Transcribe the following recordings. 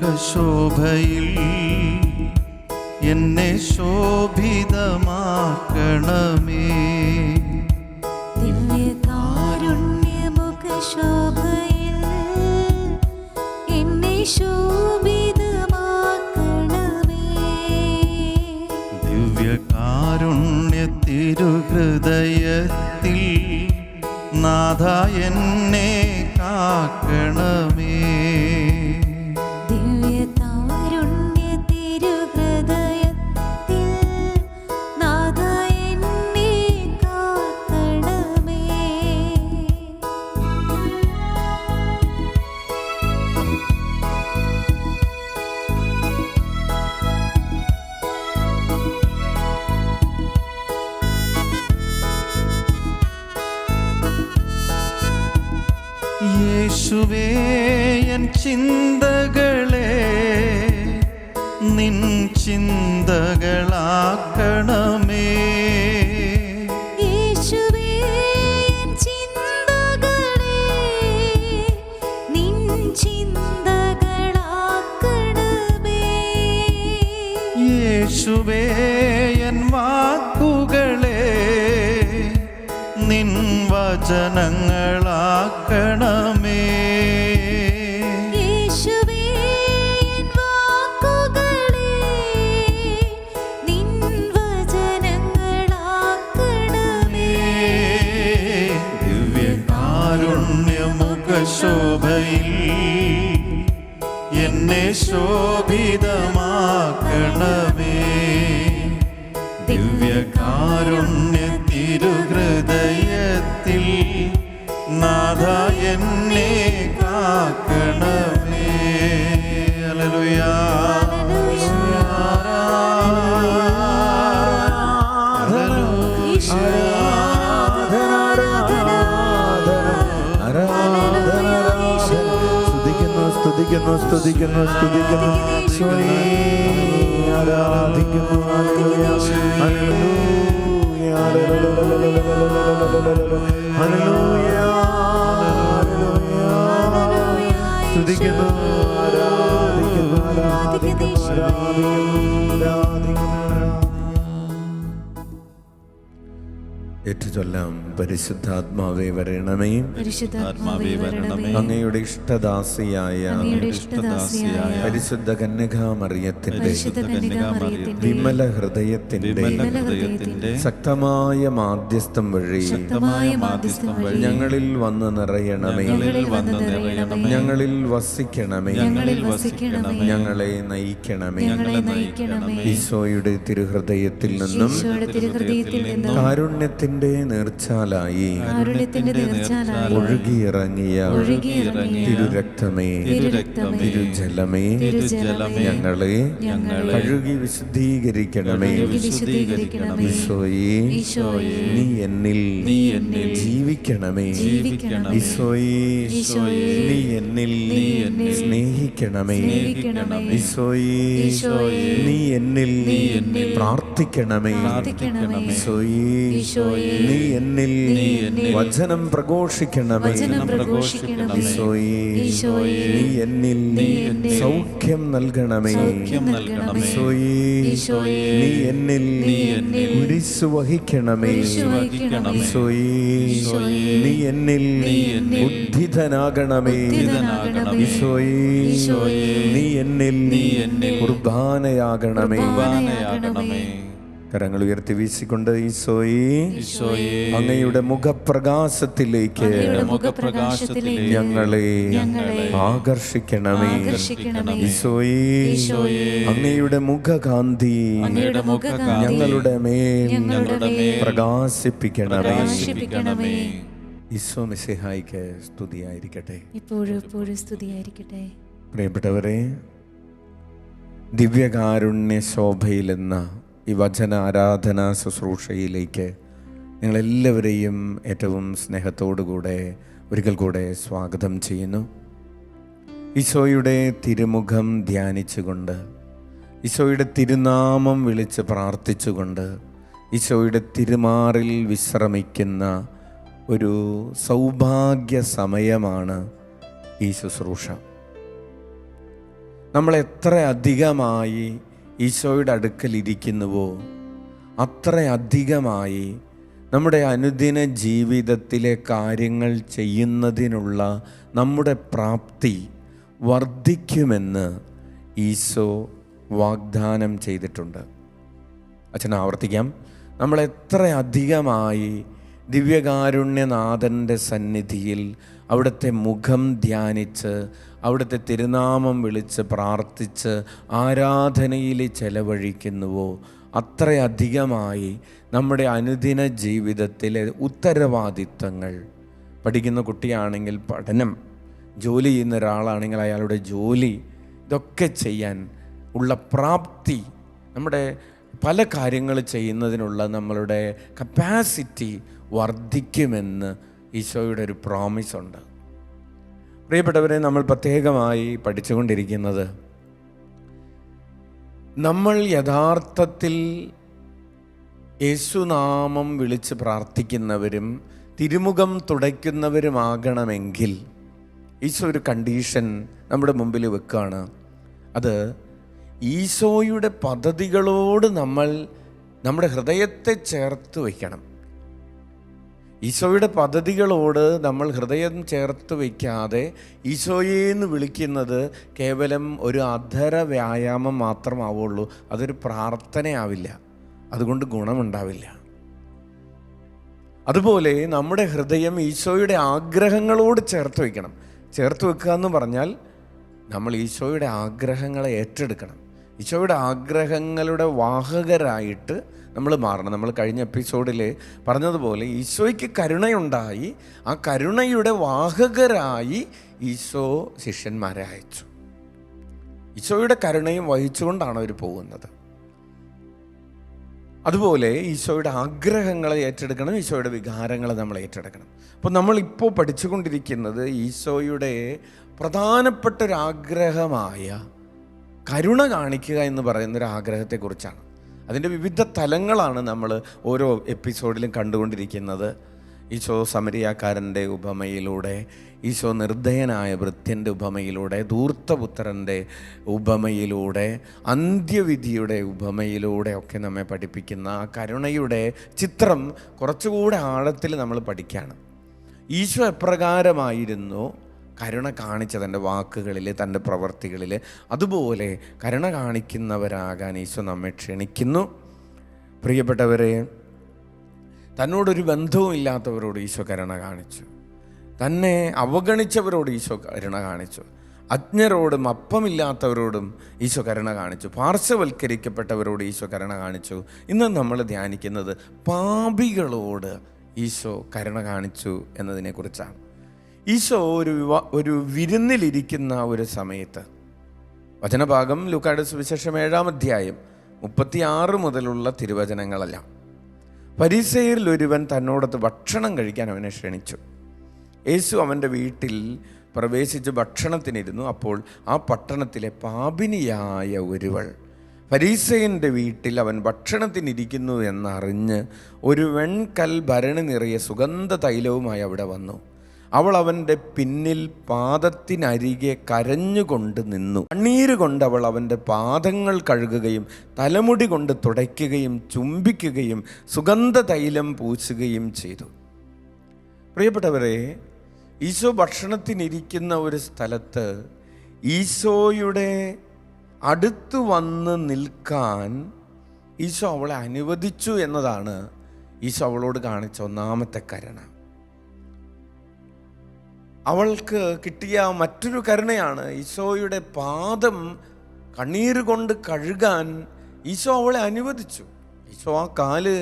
മുഖശോഭയിൽ എന്നെ ശോഭിതമാക്കണമേ. ദിവ്യകാരുണ്യ മുഖശോഭയിൽ എന്നെ ശോഭിതമാക്കണമേ. ദിവ്യകാരുണ്യ തിരുഹൃദയത്തിൽ നാഥ എന്നെ കാക്കണമേ. ദിവ്യകാരുണ്യ തിരുഹൃദയത്തിൽ നാഥ എന്നെ കാക്കണമേ. യേശുവേ എൻ ചിന്തകളെ നിൻ ചിന്തകളാക്കണമേ. യേശുവേ എൻ ചിന്തകളെ നിൻ ചിന്തകളാക്കണമേ. യേശുവേ എൻ വാക്കുകളെ നിൻ വചനങ്ങളാക്കണമേ. യേശുവേ എൻ വാക്കുകളെ നിൻ വചനങ്ങളാക്കണമേ. ദിവ്യകാരുണ്യ മുഖശോഭയിൽ എന്നെ ശോഭിതമാക്കണമേ. ദിവ്യകാരുണ്യ തിരുഹൃദയത്തിൽ നാഥ എന്നെ കാക്കണമേ. ഹല്ലേലൂയ. സ്തുതിക്കുന്നു സ്തുതിക്കുന്നു സ്തുതിക്കുന്നു ഈശോയെ ആരാധിക്കുന്നു. ഹല്ലേലൂയ ഹല്ലേലൂയ സ്തുതിക്കുന്നു ആരാധിക്കുന്നു ആരാധിക്കുന്നു ആരാധിക്കുന്നു. ഏറ്റുചൊല്ലാം. പരിശുദ്ധാത്മാവേ വരണമേ, പരിശുദ്ധാത്മാവേ വരണമേ. അങ്ങയുടെ ഇഷ്ടദാസിയായ പരിശുദ്ധ കന്യകാമറിയത്തിന്റെ വിമല ഹൃദയത്തിന്റെ ശക്തമായ മാധ്യസ്ഥം വഴി ഞങ്ങളിൽ വന്ന് നിറയണമേ, ഞങ്ങളിൽ വസിക്കണമേ, ഞങ്ങളെ നയിക്കണമേ. ഈശോയുടെ തിരുഹൃദയത്തിൽ നിന്നും കാരുണ്യത്തിന്റെ നീർച്ചാലായി ഒഴുകിയിറങ്ങിയ തിരുരക്തമേ, തിരുജലമേ, ഞങ്ങളെ കഴുകി വിശുദ്ധീകരിക്കണമേ. ഈശോയെ നീ എന്നിൽ ജീവിക്കണമേ. ഈശോയെ നീ എന്നിൽ സ്നേഹിക്കണമേ. ഈശോയെ നീ എന്നിൽ പ്രാർത്ഥിക്കണമേ. ഈശോയെ നീ എന്നിൽ വചനം പ്രഘോഷിക്കണമേ. ഈശോയെ നീ എന്നിൽ സൗഖ്യം നൽകണമേ. ഈശോയെ നീ എന്നിൽ കുരിശു വഹിക്കണമേ. ഈശോയെ നീ എന്നിൽ ഉദ്ധിതനാകണമേ. ഈശോയെ നീ എന്നിൽ കുർബാനയാകണമേ. കരങ്ങൾ ഉയർത്തി വീശിക്കൊണ്ട് ഈശോയെ അങ്ങയുടെ മുഖപ്രകാശത്തിലേക്ക് ഞങ്ങളെ ആകർഷിക്കണമേ. ഈശോയെ അങ്ങയുടെ മുഖകാന്തി ഞങ്ങളുടെ മേൽ പ്രകാശിപ്പിക്കണമേ. ഈശോ മിശിഹായിക്ക് സ്തുതിയായിരിക്കട്ടെ. പ്രിയപ്പെട്ടവരെ, ദിവ്യകാരുണ്യ ശോഭയിലെന്ന ഈ വചന ആരാധനാ ശുശ്രൂഷയിലേക്ക് നിങ്ങളെല്ലാവരെയും ഏറ്റവും സ്നേഹത്തോടുകൂടെ ഒരിക്കൽ കൂടെ സ്വാഗതം ചെയ്യുന്നു. ഈശോയുടെ തിരുമുഖം ധ്യാനിച്ചുകൊണ്ട്, ഈശോയുടെ തിരുനാമം വിളിച്ച് പ്രാർത്ഥിച്ചുകൊണ്ട്, ഈശോയുടെ തിരുമാറിൽ വിശ്രമിക്കുന്ന ഒരു സൗഭാഗ്യ സമയമാണ് ഈ ശുശ്രൂഷ. നമ്മൾ എത്ര അധികമായി ഈശോയുടെ അടുക്കൽ ഇരിക്കുന്നുവോ അത്ര അധികമായി നമ്മുടെ അനുദിന ജീവിതത്തിലെ കാര്യങ്ങൾ ചെയ്യുന്നതിനുള്ള നമ്മുടെ പ്രാപ്തി വർദ്ധിക്കുമെന്ന് ഈശോ വാഗ്ദാനം ചെയ്തിട്ടുണ്ട്. അച്ഛൻ ആവർത്തിക്കാം. നമ്മൾ എത്ര അധികമായി ദിവ്യകാരുണ്യനാഥൻ്റെ സന്നിധിയിൽ അവിടുത്തെ മുഖം ധ്യാനിച്ച് അവിടുത്തെ തിരുനാമം വിളിച്ച് പ്രാർത്ഥിച്ച് ആരാധനയിൽ ചെലവഴിക്കുന്നുവോ അത്രയധികമായി നമ്മുടെ അനുദിന ജീവിതത്തിലെ ഉത്തരവാദിത്തങ്ങൾ, പഠിക്കുന്ന കുട്ടിയാണെങ്കിൽ പഠനം, ജോലി ചെയ്യുന്ന ഒരാളാണെങ്കിൽ അയാളുടെ ജോലി, ഇതൊക്കെ ചെയ്യാൻ ഉള്ള പ്രാപ്തി, നമ്മുടെ പല കാര്യങ്ങൾ ചെയ്യുന്നതിനുള്ള നമ്മളുടെ കപ്പാസിറ്റി വർദ്ധിക്കുമെന്ന് ഈശോയുടെ ഒരു പ്രോമിസ് ഉണ്ട്. പ്രിയപ്പെട്ടവരെ, നമ്മൾ പ്രത്യേകമായി പഠിച്ചുകൊണ്ടിരിക്കുന്നത് നമ്മൾ യഥാർത്ഥത്തിൽ യേശുനാമം വിളിച്ച് പ്രാർത്ഥിക്കുന്നവരും തിരുമുഖം തുടയ്ക്കുന്നവരുമാകണമെങ്കിൽ ഈശോ ഒരു കണ്ടീഷൻ നമ്മുടെ മുമ്പിൽ വെക്കുകയാണ്. അത് ഈശോയുടെ പദ്ധതികളോട് നമ്മൾ നമ്മുടെ ഹൃദയത്തെ ചേർത്ത് വയ്ക്കണം. ഈശോയുടെ പദ്ധതികളോട് നമ്മൾ ഹൃദയം ചേർത്ത് വയ്ക്കാതെ ഈശോയെന്ന് വിളിക്കുന്നത് കേവലം ഒരു അധര വ്യായാമം മാത്രമാവുള്ളൂ. അതൊരു പ്രാർത്ഥനയാവില്ല, അതുകൊണ്ട് ഗുണമുണ്ടാവില്ല. അതുപോലെ നമ്മുടെ ഹൃദയം ഈശോയുടെ ആഗ്രഹങ്ങളോട് ചേർത്ത് വയ്ക്കണം. ചേർത്ത് വെക്കുക എന്ന് പറഞ്ഞാൽ നമ്മൾ ഈശോയുടെ ആഗ്രഹങ്ങളെ ഏറ്റെടുക്കണം. ഈശോയുടെ ആഗ്രഹങ്ങളുടെ വാഹകരായിട്ട് നമ്മൾ മാറണം. നമ്മൾ കഴിഞ്ഞ എപ്പിസോഡിൽ പറഞ്ഞതുപോലെ ഈശോയ്ക്ക് കരുണയുണ്ടായി, ആ കരുണയുടെ വാഹകരായി ഈശോ ശിഷ്യന്മാരെ അയച്ചു. ഈശോയുടെ കരുണയും വഹിച്ചുകൊണ്ടാണ് അവർ പോകുന്നത്. അതുപോലെ ഈശോയുടെ ആഗ്രഹങ്ങളെ ഏറ്റെടുക്കണം, ഈശോയുടെ വികാരങ്ങളെ നമ്മൾ ഏറ്റെടുക്കണം. അപ്പോൾ നമ്മളിപ്പോൾ പഠിച്ചുകൊണ്ടിരിക്കുന്നത് ഈശോയുടെ പ്രധാനപ്പെട്ട ഒരാഗ്രഹമായ കരുണ കാണിക്കുക എന്ന് പറയുന്നൊരാഗ്രഹത്തെക്കുറിച്ചാണ്. അതിൻ്റെ വിവിധ തലങ്ങളാണ് നമ്മൾ ഓരോ എപ്പിസോഡിലും കണ്ടുകൊണ്ടിരിക്കുന്നത്. ഈശോ സമരിയാക്കാരൻ്റെ ഉപമയിലൂടെ, ഈശോ നിർദ്ദയനായ ഭൃത്യൻ്റെ ഉപമയിലൂടെ, ധൂർത്തപുത്രൻ്റെ ഉപമയിലൂടെ, അന്ത്യവിധിയുടെ ഉപമയിലൂടെ ഒക്കെ നമ്മെ പഠിപ്പിക്കുന്ന ആ കരുണയുടെ ചിത്രം കുറച്ചുകൂടെ ആഴത്തിൽ നമ്മൾ പഠിക്കുകയാണ്. ഈശോ എപ്രകാരമായിരുന്നു കരുണ കാണിച്ചത് തൻ്റെ വാക്കുകളിൽ, തൻ്റെ പ്രവൃത്തികളിൽ, അതുപോലെ കരുണ കാണിക്കുന്നവരാകാൻ ഈശോ നമ്മെ ക്ഷണിക്കുന്നു. പ്രിയപ്പെട്ടവരെ, തന്നോടൊരു ബന്ധവും ഇല്ലാത്തവരോട് ഈശോ കരുണ കാണിച്ചു. തന്നെ അവഗണിച്ചവരോട് ഈശോ കരുണ കാണിച്ചു. അജ്ഞരോടും അപ്പമില്ലാത്തവരോടും ഈശോ കരുണ കാണിച്ചു. പാർശ്വവൽക്കരിക്കപ്പെട്ടവരോട് ഈശോ കരുണ കാണിച്ചു. ഇന്ന് നമ്മൾ ധ്യാനിക്കുന്നത് പാപികളോട് ഈശോ കരുണ കാണിച്ചു എന്നതിനെക്കുറിച്ചാണ്. ഈശോ ഒരു വിരുന്നിലിരിക്കുന്ന ഒരു സമയത്ത്, വചനഭാഗം ലൂക്കായുടെ സുവിശേഷം 7-ാം അധ്യായം 36 മുതലുള്ള തിരുവചനങ്ങളെല്ലാം, ഫരീസയരിൽ ഒരുവൻ തന്നോടൊത്ത് ഭക്ഷണം കഴിക്കാൻ അവനെ ക്ഷണിച്ചു. യേശു അവൻ്റെ വീട്ടിൽ പ്രവേശിച്ച് ഭക്ഷണത്തിനിരുന്നു. അപ്പോൾ ആ പട്ടണത്തിലെ പാപിനിയായ ഒരുവൾ ഫരീസയൻ്റെ വീട്ടിൽ അവൻ ഭക്ഷണത്തിനിരിക്കുന്നു എന്നറിഞ്ഞ് ഒരു വെൺകൽ ഭരണി നിറയെ സുഗന്ധ തൈലവുമായി അവിടെ വന്നു. അവൾ അവൻ്റെ പിന്നിൽ പാദത്തിനരികെ കരഞ്ഞുകൊണ്ട് നിന്നു. കണ്ണീര് കൊണ്ട് അവൾ അവൻ്റെ പാദങ്ങൾ കഴുകുകയും തലമുടി കൊണ്ട് തുടയ്ക്കുകയും ചുംബിക്കുകയും സുഗന്ധ തൈലം പൂശുകയും ചെയ്തു. പ്രിയപ്പെട്ടവരെ, ഈശോ ഭക്ഷണത്തിനിരിക്കുന്ന ഒരു സ്ഥലത്ത് ഈശോയുടെ അടുത്ത് വന്ന് നിൽക്കാൻ ഈശോ അവളെ അനുവദിച്ചു എന്നതാണ് ഈശോ അവളോട് കാണിച്ച ഒന്നാമത്തെ കരുണ. അവൾക്ക് കിട്ടിയ മറ്റൊരു കരുണയാണ് ഈശോയുടെ പാദം കണ്ണീര് കൊണ്ട് കഴുകാൻ ഈശോ അവളെ അനുവദിച്ചു. ഈശോ ആ കാല്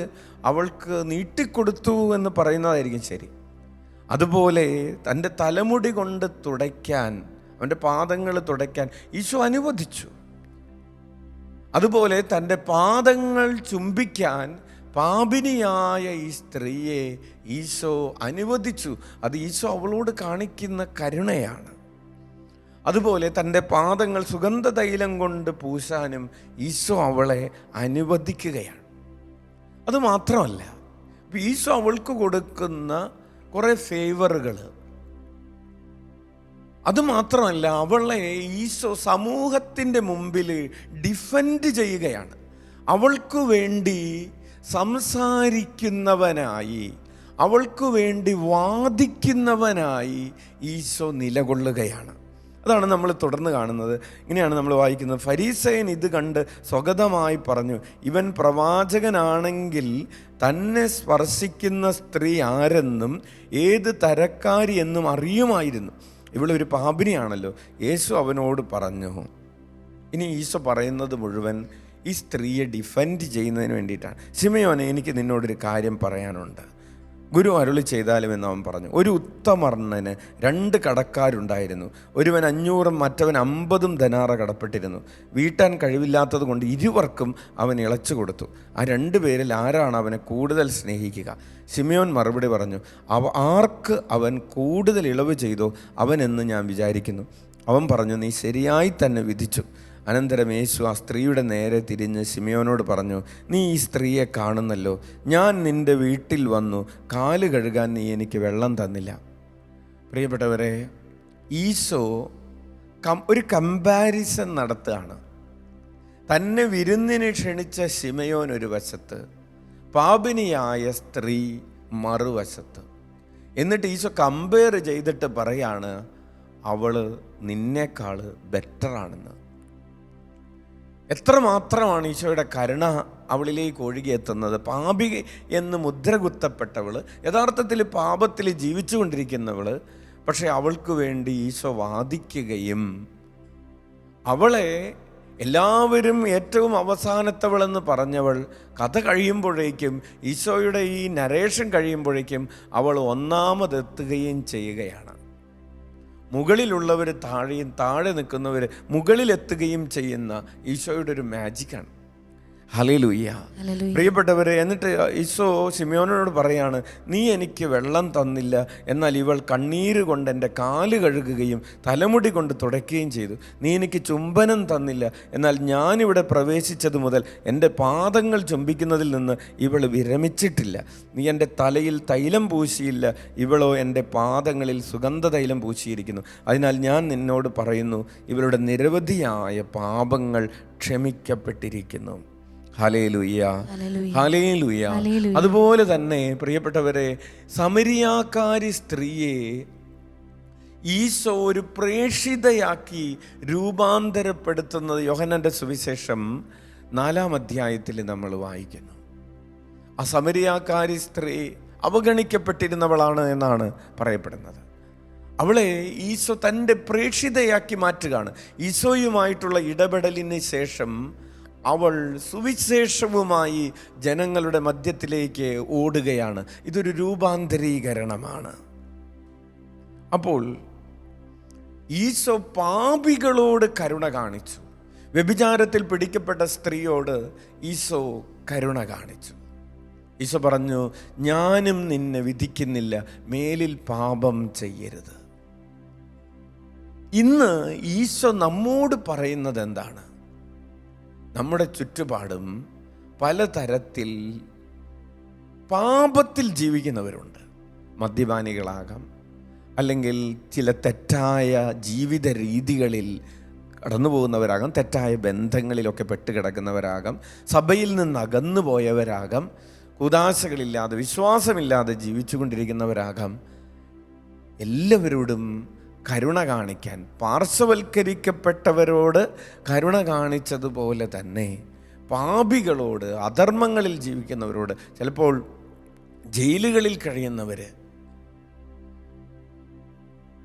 അവൾക്ക് നീട്ടിക്കൊടുത്തു എന്ന് പറയുന്നതായിരിക്കും ശരി. അതുപോലെ തൻ്റെ തലമുടി കൊണ്ട് തുടയ്ക്കാൻ, അവൻ്റെ പാദങ്ങൾ തുടയ്ക്കാൻ ഈശോ അനുവദിച്ചു. അതുപോലെ തൻ്റെ പാദങ്ങൾ ചുംബിക്കാൻ പാപിനിയായ ഈ സ്ത്രീയെ ഈശോ അനുവദിച്ചു. അത് ഈശോ അവളോട് കാണിക്കുന്ന കരുണയാണ്. അതുപോലെ തൻ്റെ പാദങ്ങൾ സുഗന്ധ തൈലം കൊണ്ട് പൂശാനും ഈശോ അവളെ അനുവദിക്കുകയാണ്. അതുമാത്രമല്ല, ഈശോ അവൾക്ക് കൊടുക്കുന്ന കുറേ ഫേവറുകൾ, അതുമാത്രമല്ല, അവളെ ഈശോ സമൂഹത്തിൻ്റെ മുമ്പിൽ ഡിഫെൻഡ് ചെയ്യുകയാണ്. അവൾക്ക് വേണ്ടി സംസാരിക്കുന്നവനായി, അവൾക്ക് വേണ്ടി വാദിക്കുന്നവനായി ഈശോ നിലകൊള്ളുകയാണ്. അതാണ് നമ്മൾ തുടർന്ന് കാണുന്നത്. ഇങ്ങനെയാണ് നമ്മൾ വായിക്കുന്നത്. ഫരീസയൻ ഇത് കണ്ട് സ്വഗതമായി പറഞ്ഞു, ഇവൻ പ്രവാചകനാണെങ്കിൽ തന്നെ സ്പർശിക്കുന്ന സ്ത്രീ ആരെന്നും ഏത് തരക്കാരി എന്നും അറിയുമായിരുന്നു. ഇവളൊരു പാപിനിയാണല്ലോ. യേശു അവനോട് പറഞ്ഞു. ഇനി ഈശോ പറയുന്നത് മുഴുവൻ ഈ സ്ത്രീയെ ഡിഫെൻഡ് ചെയ്യുന്നതിന് വേണ്ടിയിട്ടാണ്. ശിമയോനെ, എനിക്ക് നിന്നോടൊരു കാര്യം പറയാനുണ്ട്. ഗുരു അരുളി ചെയ്താലും എന്ന് അവൻ പറഞ്ഞു. ഒരു ഉത്തമർണ്ണന് 2 കടക്കാരുണ്ടായിരുന്നു. ഒരുവൻ 500 മറ്റവൻ 50 ധനാറ കടപ്പെട്ടിരുന്നു. വീട്ടാൻ കഴിവില്ലാത്തത് കൊണ്ട് ഇരുവർക്കും അവൻ ഇളച്ചു കൊടുത്തു. ആ 2 പേരിൽ ആരാണ് അവനെ കൂടുതൽ സ്നേഹിക്കുക? ശിമയോൻ മറുപടി പറഞ്ഞു, ആർക്ക് അവൻ കൂടുതൽ ഇളവ് ചെയ്തോ അവനെന്ന് ഞാൻ വിചാരിക്കുന്നു. അവൻ പറഞ്ഞു, നീ ശരിയായി തന്നെ വിധിച്ചു. അനന്തരം യേശു ആ സ്ത്രീയുടെ നേരെ തിരിഞ്ഞ് ശിമയോനോട് പറഞ്ഞു, നീ ഈ സ്ത്രീയെ കാണുന്നല്ലോ. ഞാൻ നിൻ്റെ വീട്ടിൽ വന്നു കാല് കഴുകാൻ നീ എനിക്ക് വെള്ളം തന്നില്ല. പ്രിയപ്പെട്ടവരെ, ഈശോ ഒരു കമ്പാരിസൺ നടത്തുകയാണ്. തന്നെ വിരുന്നിന് ക്ഷണിച്ച ശിമയോൻ ഒരു വശത്ത്, പാപിനിയായ സ്ത്രീ മറുവശത്ത്. എന്നിട്ട് ഈശോ കമ്പയർ ചെയ്തിട്ട് പറയാണ്, അവള് നിന്നേക്കാൾ ബെറ്ററാണെന്ന്. എത്രമാത്രമാണ് ഈശോയുടെ കരുണ അവളിലേക്ക് ഒഴുകിയെത്തുന്നത്. പാപി എന്ന് മുദ്ര കുത്തപ്പെട്ടവൾ, യഥാർത്ഥത്തിൽ പാപത്തിൽ ജീവിച്ചു കൊണ്ടിരിക്കുന്നവൾ, പക്ഷെ അവൾക്ക് വേണ്ടി ഈശോ വാദിക്കുകയും അവളെ എല്ലാവരും ഏറ്റവും അവസാനത്തവളെന്ന് പറഞ്ഞവൾ കഥ കഴിയുമ്പോഴേക്കും, ഈശോയുടെ ഈ നരേഷൻ കഴിയുമ്പോഴേക്കും അവൾ ഒന്നാമതെത്തുകയും ചെയ്യുകയാണ്. മുകളിലുള്ളവർ താഴെയും താഴെ നിൽക്കുന്നവർ മുകളിലെത്തുകയും ചെയ്യുന്ന ഈശോയുടെ ഒരു മാജിക്കാണ്. ഹല്ലേലൂയ. പ്രിയപ്പെട്ടവരെ, എന്നിട്ട് ഈശോ ശിമയോനോട് പറയാണ്, നീ എനിക്ക് വെള്ളം തന്നില്ല, എന്നാൽ ഇവൾ കണ്ണീര് കൊണ്ട് എൻ്റെ കാല് കഴുകുകയും തലമുടി കൊണ്ട് തുടയ്ക്കുകയും ചെയ്തു. നീ എനിക്ക് ചുംബനം തന്നില്ല, എന്നാൽ ഞാനിവിടെ പ്രവേശിച്ചത് മുതൽ എൻ്റെ പാദങ്ങൾ ചുംബിക്കുന്നതിൽ നിന്ന് ഇവൾ വിരമിച്ചിട്ടില്ല. നീ എൻ്റെ തലയിൽ തൈലം പൂശിയില്ല, ഇവളോ എൻ്റെ പാദങ്ങളിൽ സുഗന്ധ തൈലം പൂശിയിരിക്കുന്നു. അതിനാൽ ഞാൻ നിന്നോട് പറയുന്നു, ഇവളുടെ നിരവധിയായ പാപങ്ങൾ ക്ഷമിക്കപ്പെട്ടിരിക്കുന്നു. Hallelujah, hallelujah. അതുപോലെ തന്നെ പ്രിയപ്പെട്ടവരെ, സമരിയാക്കാരി സ്ത്രീയെ ഈശോ ഒരു പ്രേക്ഷിതയാക്കി രൂപാന്തരപ്പെടുത്തുന്നത് യോഹന്നാന്റെ സുവിശേഷം 4-ാം അധ്യായത്തിൽ നമ്മൾ വായിക്കുന്നു. ആ സമരിയാക്കാരി സ്ത്രീ അവഗണിക്കപ്പെട്ടിരുന്നവളാണ് എന്നാണ് പറയപ്പെടുന്നത്. അവളെ ഈശോ തൻ്റെ പ്രേക്ഷിതയാക്കി മാറ്റുകയാണ്. ഈശോയുമായിട്ടുള്ള ഇടപെടലിന് ശേഷം അവൾ സുവിശേഷവുമായി ജനങ്ങളുടെ മധ്യത്തിലേക്ക് ഓടുകയാണ്. ഇതൊരു രൂപാന്തരീകരണമാണ്. അപ്പോൾ ഈശോ പാപികളോട് കരുണ കാണിച്ചു. വ്യഭിചാരത്തിൽ പിടിക്കപ്പെട്ട സ്ത്രീയോട് ഈശോ കരുണ കാണിച്ചു. ഈശോ പറഞ്ഞു, ഞാനും നിന്നെ വിധിക്കുന്നില്ല, മേലിൽ പാപം ചെയ്യരുത്. ഇന്ന് ഈശോ നമ്മോട് പറയുന്നത് എന്താണ്? നമ്മുടെ ചുറ്റുപാടും പലതരത്തിൽ പാപത്തിൽ ജീവിക്കുന്നവരുണ്ട്. മദ്യപാനികളാകാം, അല്ലെങ്കിൽ ചില തെറ്റായ ജീവിത രീതികളിൽ കടന്നു പോകുന്നവരാകാം, തെറ്റായ ബന്ധങ്ങളിലൊക്കെ പെട്ടുകിടക്കുന്നവരാകാം, സഭയിൽ നിന്ന് അകന്നു പോയവരാകാം, കുദാശകളില്ലാതെ വിശ്വാസമില്ലാതെ ജീവിച്ചു കൊണ്ടിരിക്കുന്നവരാകാം. എല്ലാവരോടും കരുണ കാണിക്കാൻ, പാർശ്വവൽക്കരിക്കപ്പെട്ടവരോട് കരുണ കാണിച്ചതുപോലെ തന്നെ പാപികളോട്, അധർമ്മങ്ങളിൽ ജീവിക്കുന്നവരോട്, ചിലപ്പോൾ ജയിലുകളിൽ കഴിയുന്നവർ,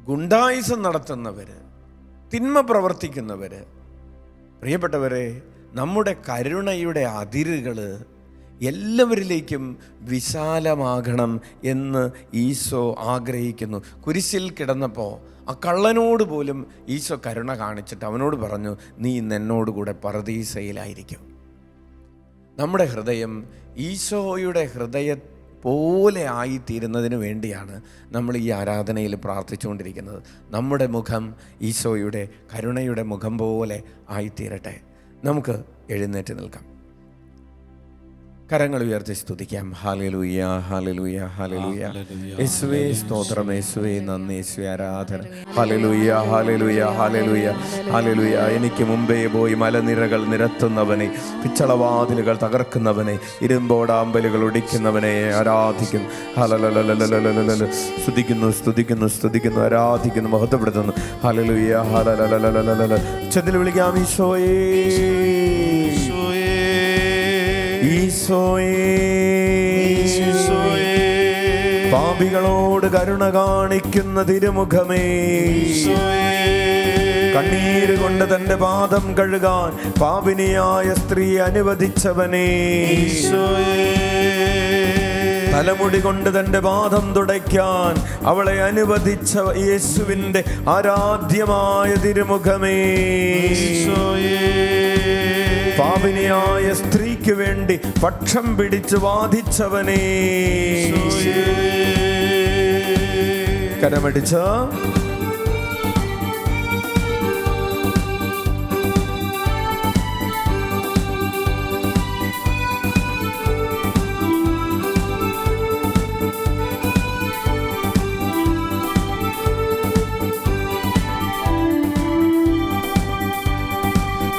ഗുണ്ടായിസം നടത്തുന്നവർ, തിന്മ പ്രവർത്തിക്കുന്നവർ, പ്രിയപ്പെട്ടവരെ, നമ്മുടെ കരുണയുടെ അതിരുകൾ എല്ലാവരിലേക്കും വിശാലമാകണം എന്ന് ഈശോ ആഗ്രഹിക്കുന്നു. കുരിശിൽ കിടന്നപ്പോൾ ആ കള്ളനോട് പോലും ഈശോ കരുണ കാണിച്ചിട്ട് അവനോട് പറഞ്ഞു, നീ ഇന്ന് എന്നോടുകൂടെ പറുദീസയിലായിരിക്കും. നമ്മുടെ ഹൃദയം ഈശോയുടെ ഹൃദയ പോലെ ആയിത്തീരുന്നതിന് വേണ്ടിയാണ് നമ്മൾ ഈ ആരാധനയിൽ പ്രാർത്ഥിച്ചുകൊണ്ടിരിക്കുന്നത്. നമ്മുടെ മുഖം ഈശോയുടെ കരുണയുടെ മുഖം പോലെ ആയിത്തീരട്ടെ. നമുക്ക് എഴുന്നേറ്റ് നിൽക്കാം. കരങ്ങൾ ഉയർത്തി സ്തുതിക്കാം. Hallelujah, hallelujah, hallelujah. യേശുവേ സ്തോത്രം, യേശുവേ നന്ദി, യേശുവേ ആരാധന. Hallelujah, hallelujah, hallelujah, hallelujah. എനിക്ക് മുമ്പേ പോയി മലനിരകൾ നിരത്തുന്നവനെ, പിച്ചളവാതിലുകൾ തകർക്കുന്നവനെ, ഇരുമ്പോടാമ്പലുകൾ ഒടിക്കുന്നവനെ ആരാധിക്കുന്നു. ഹല്ലേലൂയ, സ്തുതിക്കുന്നു, സ്തുതിക്കുന്നു, സ്തുതിക്കുന്നു, ആരാധിക്കുന്നു, മഹത്വപ്പെടുത്തുന്നു. ഹല്ലേലൂയ, ഹല്ലേലൂയ. ഉച്ചത്തിൽ വിളിക്കാം ഈശോയേ, ഈശോയേ. പാപികളോട് കരുണ കാണിക്കുന്ന തിരുമുഖമേ, കണ്ണീര് കൊണ്ട് തന്റെ പാദം കഴുകാൻ പാപിനിയായ സ്ത്രീ അനുവദിച്ചവനേ, തലമുടി കൊണ്ട് തന്റെ പാദം തുടയ്ക്കാൻ അവളെ അനുവദിച്ച യേശുവിന്റെ ആരാധ്യമായ തിരുമുഖമേ, പാപിനിയായ സ്ത്രീക്ക് വേണ്ടി പക്ഷം പിടിച്ച് വാദിച്ചവനേ, കരമടിച്ച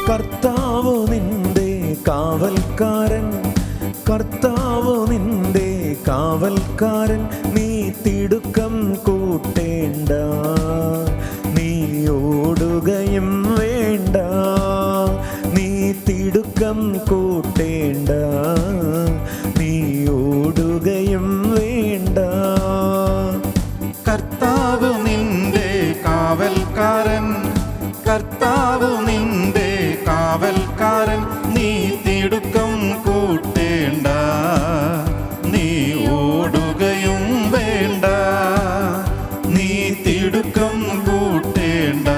കർത്താവോ നിന്റെ കാവൽക്കാരൻ, കർത്താവോ നിന്റെ കാവൽക്കാരൻ. നീ തിടുക്കം കൂട്ടേണ്ട, നീ ഓടുകയും വേണ്ട, നീ തിടുക്കം കൂട്ടേണ്ട, നീ ഓടുകയും വേണ്ട. കർത്താവ് നിന്റെ കാവൽക്കാരൻ, കർത്താവ് നിന്റെ കാവൽക്കാരൻ. നീ തിടുക്കം കൂട്ടേണ്ട, നീ ഓടുകയും വേണ്ട, നീ തിടുക്കം കൂട്ടേണ്ട,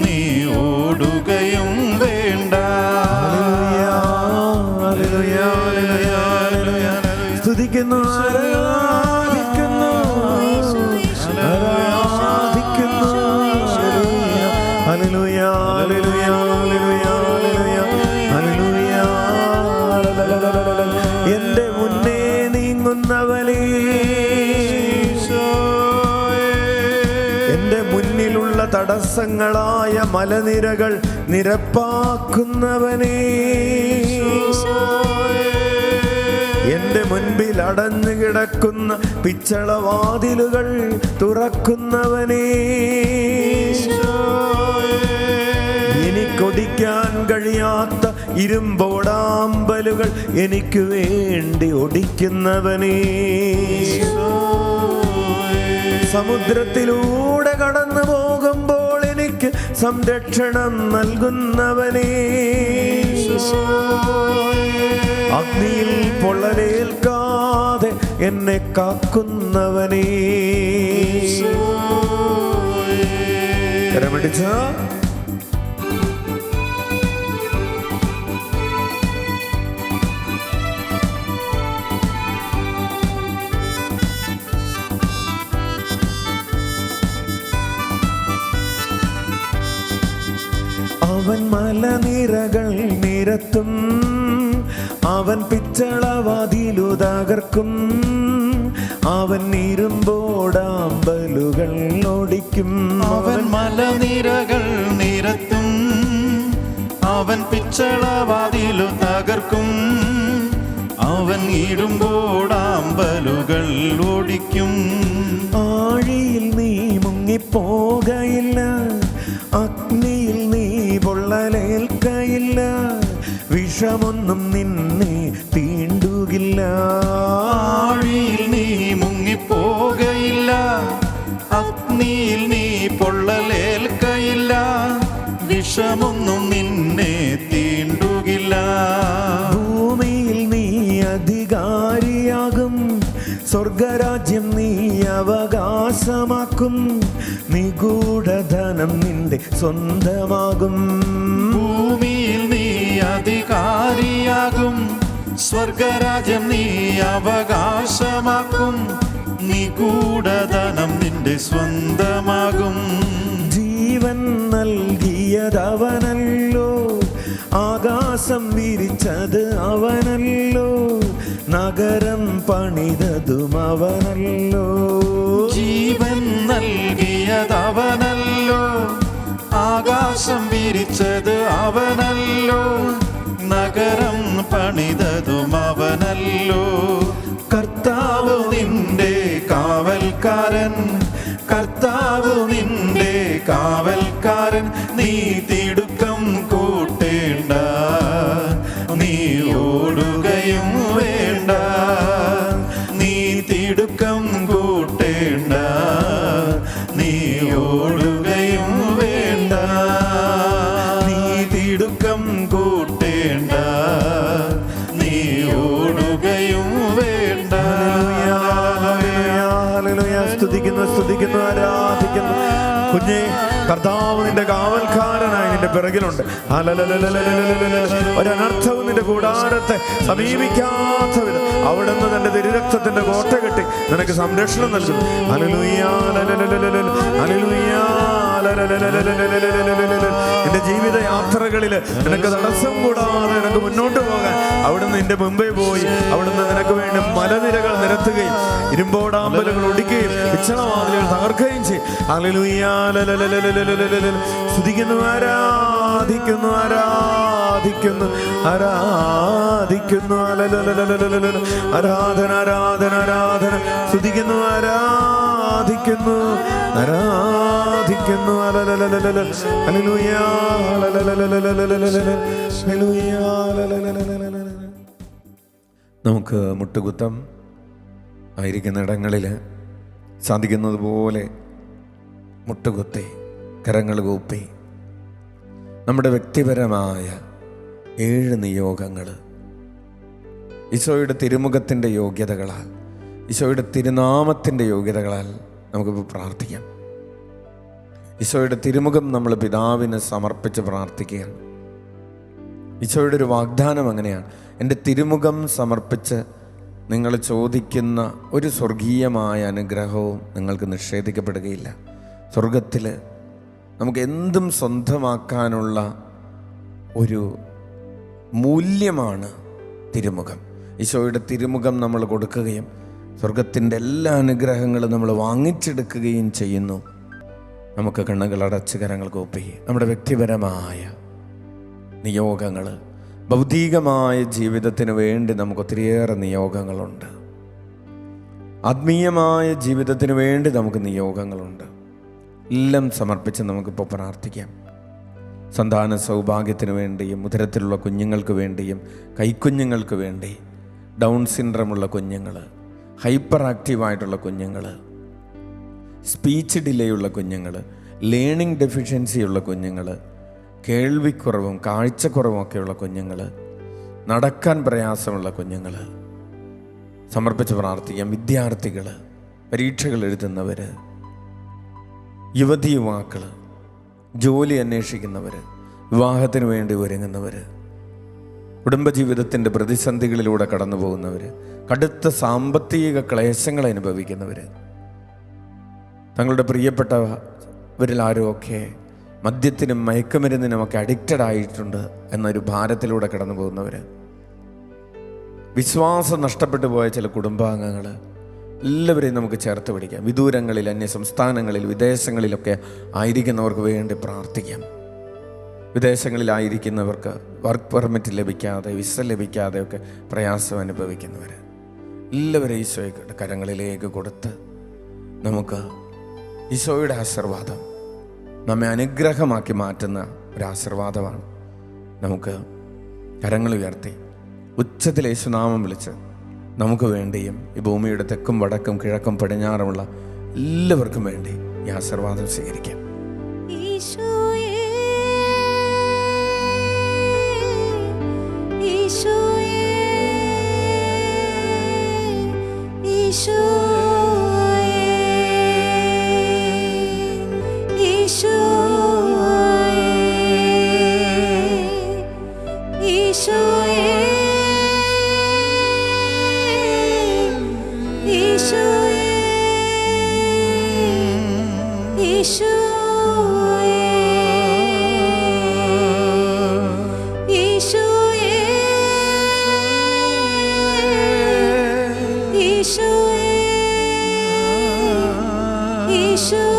നീ ഓടുകയും വേണ്ട. സ്തുതിക്കുന്നു, ആരാധിക്കുന്നു, ആരാധിക്കുന്നു. Hallelujah, hallelujah, hallelujah, hallelujah, hallelujah. എന്റെ മുന്നേ നീങ്ങുന്നവനേ, എന്റെ മുന്നിലുള്ള തടസ്സങ്ങളായ മലനിരകൾ നിരപ്പാക്കുന്നവനേ, എന്റെ മുൻപിൽ അടഞ്ഞു കിടക്കുന്ന പിച്ചളവാതിലുകൾ തുറക്കുന്നവനേ, എനിക്കൊടിക്കാൻ കഴിയാത്ത ഇരുമ്പോടാമ്പലുകൾ എനിക്ക് വേണ്ടി ഒടിക്കുന്നവനേ, സമുദ്രത്തിലൂടെ കടന്നു പോകുമ്പോൾ എനിക്ക് സംരക്ഷണം നൽകുന്നവനേ, അഗ്നിയിൽ പൊള്ളലേൽക്കാതെ എന്നെ കാക്കുന്നവനേ. കരമടിച്ച അവൻ മലനിരകൾ നിരത്തും, അവൻ പിച്ചളവാതിലു തകർക്കും, അവൻ ഇരുമ്പോടാമ്പലുകൾ ഒടിക്കും. അവൻ മലനിരകൾ നിരത്തും, അവൻ പിച്ചളവാതിലു തകർക്കും, അവൻ ഇരുമ്പോടാമ്പലുകൾ ഓടിക്കും. ആഴിയിൽ നീ മുങ്ങിപ്പോകയില്ല, അഗ്നിയിൽ നീ പൊള്ളലേൽക്കയില്ല, വിഷമൊന്നും നിന്നെ തീണ്ടുകില്ല. ആഴിയിൽ നീ മുങ്ങിപ്പോകയില്ല, അഗ്നിയിൽ നീ പൊള്ളലേൽക്കയില്ല, വിഷമൊന്നും നിന്നെ തീണ്ടുകില്ല. ഭൂമിയിൽ നീ അധികാരിയാകും, സ്വർഗരാജ്യം നീ അവകാശമാക്കും, നിഗൂഢധനം നിന്റെ സ്വന്തമാകും. ഭൂമിയിൽ നീ അധികാരിയാകും, സ്വർഗരാജ്യം നീ അവകാശമാക്കും, നിഗൂഢധനം നിന്റെ സ്വന്തമാകും. ജീവൻ നൽകിയതവനല്ലോ, ആകാശ ആകാശം വിരിച്ചത് അവനല്ലോ, നഗരം പണിതതും അവനല്ലോ. ജീവൻ നൽകിയതവനല്ലോ, ആകാശം വിരിച്ചത് അവനല്ലോ, നഗരം പണിതതും അവനല്ലോ. കർത്താവ് നിന്റെ കാവൽക്കാരൻ, കർത്താവ് നിന്റെ കാവൽക്കാരൻ. നീ തിടുക്കം കൂട്ടേണ്ട, നീ ഓടുകയും വേണ്ട. നീ തിടുക്കം കൂട്ടേണ്ട, നീ ഓടുകയും വേണ്ട. നീ തിടുക്കം കൂട്ടേണ്ട, നീ ഓടുകയും വേണ്ട. സ്തുതിക്കുന്നു, സ്തുതിക്കുന്നു, ആരാധിക്കുന്നു. കുഞ്ഞേ, കർത്താവ് നിന്റെ കാവൽക്കാരനായി നിന്റെ പിറകിലുണ്ട്. ഒരനർത്ഥവും നിന്റെ കൂടാരത്തെ സമീപിക്കാത്ത വിധം അവിടുന്ന് തന്റെ തിരുരക്തത്തിന്റെ കോട്ട കെട്ടി നിനക്ക് സംരക്ഷണം നൽകുന്നു. നിന്റെ ജീവിത യാത്രകളിൽ നിനക്ക് തടസ്സം കൂടാതെ നിനക്ക് മുന്നോട്ട് പോകാൻ അവിടുന്ന് നിന്റെ മുമ്പേ പോയി അവിടുന്ന് നിനക്ക് വേണ്ടി മലനിരകൾ നിരത്തുകയും ഇരുമ്പോടാമ്പലുകൾ ഒടിക്കുകയും വിച്ഛണവാതിലുകൾ തകർക്കുകയും ചെയ്യും. സ്തുതിക്കുന്നു, ആരാധിക്കുന്നു, ആരാധിക്കുന്നു, ആരാധിക്കുന്നു. ആരാധന, ആരാധന, ആരാധന. സ്തുതിക്കുന്നു, ആരാധിക്കുന്നു, ആരാധിക്കുന്നു. നമുക്ക് മുട്ടുകുത്തം ആയിരിക്കുന്ന ഇടങ്ങളിൽ സാധിക്കുന്നത് പോലെ മുട്ടുകുത്തി കരങ്ങൾ കൂപ്പി നമ്മുടെ വ്യക്തിപരമായ 7 നിയോഗങ്ങൾ ഈശോയുടെ തിരുമുഖത്തിൻ്റെ യോഗ്യതകളാൽ, ഈശോയുടെ തിരുനാമത്തിൻ്റെ യോഗ്യതകളാൽ നമുക്കിപ്പോൾ പ്രാർത്ഥിക്കാം. ഈശോയുടെ തിരുമുഖം നമ്മൾ പിതാവിന് സമർപ്പിച്ച് പ്രാർത്ഥിക്കുകയാണ്. ഈശോയുടെ ഒരു വാഗ്ദാനം അങ്ങനെയാണ്, എൻ്റെ തിരുമുഖം സമർപ്പിച്ച് നിങ്ങൾ ചോദിക്കുന്ന ഒരു സ്വർഗീയമായ അനുഗ്രഹവും നിങ്ങൾക്ക് നിഷേധിക്കപ്പെടുകയില്ല. സ്വർഗത്തിൽ നമുക്ക് എന്തും സ്വന്തമാക്കാനുള്ള ഒരു മൂല്യമാണ് തിരുമുഖം. ഈശോയുടെ തിരുമുഖം നമ്മൾ കൊടുക്കുകയും സ്വർഗത്തിൻ്റെ എല്ലാ അനുഗ്രഹങ്ങളും നമ്മൾ വാങ്ങിച്ചെടുക്കുകയും ചെയ്യുന്നു. നമുക്ക് കണ്ണുകൾ അടച്ച് കരങ്ങൾ കൂപ്പി നമ്മുടെ വ്യക്തിപരമായ നിയോഗങ്ങൾ, ഭൗതികമായ ജീവിതത്തിന് വേണ്ടി നമുക്ക് ഒത്തിരിയേറെ നിയോഗങ്ങളുണ്ട്. ആത്മീയമായ ജീവിതത്തിന് വേണ്ടി നമുക്ക് നിയോഗങ്ങളുണ്ട്. എല്ലാം സമർപ്പിച്ച് നമുക്കിപ്പോൾ പ്രാർത്ഥിക്കാം. സന്താന സൗഭാഗ്യത്തിന് വേണ്ടിയും, ഉദരത്തിലുള്ള കുഞ്ഞുങ്ങൾക്ക് വേണ്ടിയും, കൈക്കുഞ്ഞുങ്ങൾക്ക് വേണ്ടി, ഡൗൺ സിൻഡ്രമുള്ള കുഞ്ഞുങ്ങൾ, ഹൈപ്പർ ആക്റ്റീവായിട്ടുള്ള കുഞ്ഞുങ്ങൾ, സ്പീച്ച് ഡിലേയുള്ള കുഞ്ഞുങ്ങൾ, ലേണിംഗ് ഡെഫിഷ്യൻസിയുള്ള കുഞ്ഞുങ്ങൾ, കേൾവിക്കുറവും കാഴ്ചക്കുറവും ഒക്കെയുള്ള കുഞ്ഞുങ്ങൾ, നടക്കാൻ പ്രയാസമുള്ള കുഞ്ഞുങ്ങൾ സമർപ്പിച്ച് പ്രാർത്ഥിക്കാം. വിദ്യാർത്ഥികൾ, പരീക്ഷകൾ എഴുതുന്നവർ, യുവതി യുവാക്കൾ, ജോലി അന്വേഷിക്കുന്നവർ, വിവാഹത്തിന് വേണ്ടി ഒരുങ്ങുന്നവർ, കുടുംബജീവിതത്തിൻ്റെ പ്രതിസന്ധികളിലൂടെ കടന്നു പോകുന്നവർ, കടുത്ത സാമ്പത്തിക ക്ലേശങ്ങൾ അനുഭവിക്കുന്നവർ, തങ്ങളുടെ പ്രിയപ്പെട്ടവരിൽ ആരുമൊക്കെ മദ്യത്തിനും മയക്കുമരുന്നിനുമൊക്കെ അഡിക്റ്റഡ് ആയിട്ടുണ്ട് എന്നൊരു ഭാരത്തിലൂടെ കടന്നു പോകുന്നവർ, വിശ്വാസം നഷ്ടപ്പെട്ടു പോയ ചില കുടുംബാംഗങ്ങൾ, എല്ലാവരെയും നമുക്ക് ചേർത്ത് പിടിക്കാം. വിദൂരങ്ങളിൽ, അന്യസംസ്ഥാനങ്ങളിൽ, വിദേശങ്ങളിലൊക്കെ ആയിരിക്കുന്നവർക്ക് വേണ്ടി പ്രാർത്ഥിക്കാം. വിദേശങ്ങളിലായിരിക്കുന്നവർക്ക് വർക്ക് പെർമിറ്റ് ലഭിക്കാതെ, വിസ ലഭിക്കാതെയൊക്കെ പ്രയാസം അനുഭവിക്കുന്നവർ എല്ലാവരെയും ഈശോയുടെ കരങ്ങളിലേക്ക് കൊടുത്ത് നമുക്ക് ഈശോയുടെ ആശീർവാദം നമ്മെ അനുഗ്രഹമാക്കി മാറ്റുന്ന ഒരാശീർവാദമാണ്. നമുക്ക് കരങ്ങൾ ഉയർത്തി ഉച്ചത്തിൽ യേശുനാമം വിളിച്ച് നമുക്ക് വേണ്ടിയും ഈ ഭൂമിയുടെ തെക്കും വടക്കും കിഴക്കും പടിഞ്ഞാറുമുള്ള എല്ലാവർക്കും വേണ്ടി ഈ ആശീർവാദം സ്വീകരിക്കാം. ഈശോയേ, ഈശോയേ, ഈശോയേ, ഈശോയേ, ഈശോയേ, ഈശോയേ, ഈശോയേ, ഈശോയേ